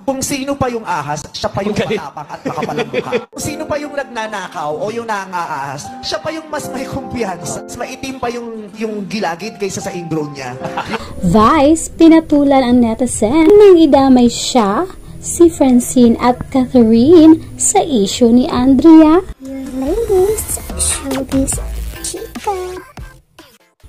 Kung sino pa yung ahas, siya pa yung matapang at makapalang mukha. Kung sino pa yung nagnanakaw o yung nangaahas, siya pa yung mas may kumpiyansa. Mas maitim pa yung gilagid kaysa sa ingrown niya. Vice, pinatulan ang netizen nang idamay siya, si Francine at Catherine sa issue ni Andrea. Ladies, showbiz chika.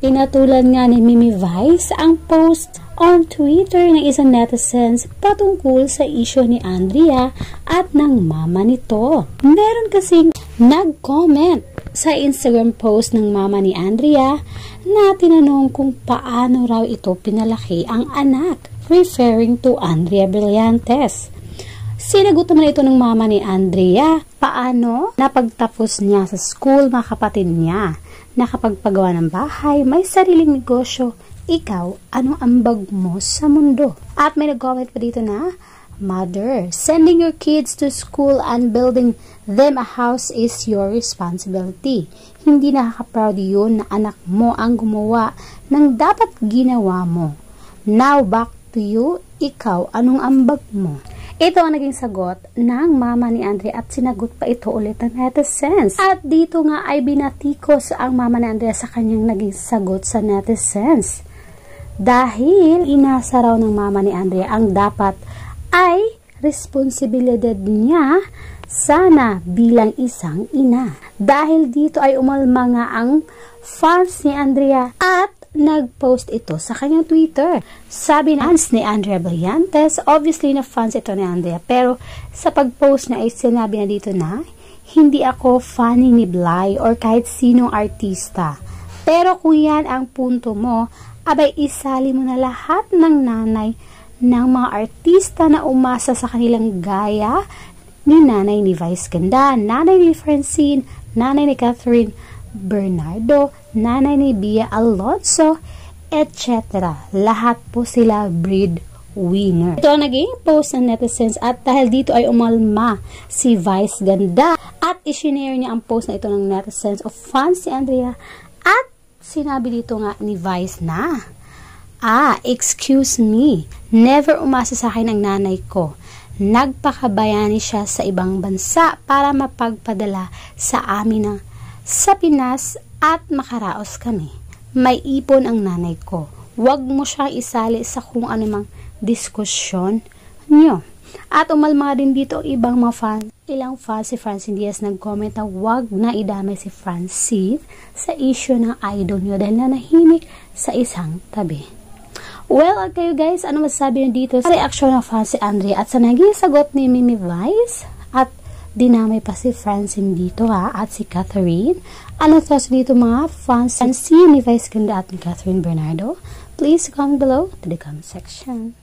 Pinatulan nga ni Mimi Vice ang post on Twitter ng isang netizens patungkol sa issue ni Andrea at ng mama nito. Meron kasing nag-comment sa Instagram post ng mama ni Andrea na tinanong kung paano raw ito pinalaki ang anak, referring to Andrea Brillantes. Sinagot naman ito ng mama ni Andrea, paano napagtapos niya sa school mga kapatid niya, nakapagpagawa ng bahay, may sariling negosyo. Ikaw, anong ambag mo sa mundo? At may nag-comment pa dito na, Mother, sending your kids to school and building them a house is your responsibility. Hindi nakaka-proud yun na anak mo ang gumawa ng dapat ginawa mo. Now, back to you. Ikaw, anong ambag mo? Ito ang naging sagot ng mama ni Andrea at sinagot pa ito ulit ng netizens. At dito nga ay binatikos ang mama ni Andrea sa kanyang naging sagot sa netizens. Dahil inasa raw ng mama ni Andrea ang dapat ay responsibilidad niya sana bilang isang ina. Dahil dito ay umalma nga ang fans ni Andrea at nag-post ito sa kanyang Twitter. Sabi na fans ni Andrea Brillantes, obviously na fans ito ni Andrea, pero sa pag-post na ay sinabi na dito na hindi ako fan ni Bly or kahit sinong artista. Pero kung yan ang punto mo, abay isali mo na lahat ng nanay ng mga artista na umasa sa kanilang gaya ni nanay ni Vice Ganda, nanay ni Francine, nanay ni Catherine Bernardo, nanay ni Bia Alonso, etc. Lahat po sila breadwinner. Ito ang naging post ng netizens at dahil dito ay umalma si Vice Ganda at isinare niya ang post na ito ng netizens of fans si Andrea at sinabi dito nga ni Vice na, excuse me, never umasa sa akin ang nanay ko. Nagpakabayani siya sa ibang bansa para mapagpadala sa amin na sa Pinas at makaraos kami. May ipon ang nanay ko. Huwag mo siyang isali sa kung anumang diskusyon nyo. At umalma din dito ibang mga fans. Ilang fans si Francine Diaz nag-comment na huwag na idamay si Francine sa issue ng idol nyo dahil nanahimik sa isang tabi. Well, at kayo guys, ano masasabi nyo dito sa reaksyon ng fans si Andrea at sa naging sagot ni Mimi Vice at dinamay pa si Francine dito at si Catherine. Ano thoughts dito mga fans ni Vice Ganda at ni Catherine Bernardo? Please comment below to the comment section.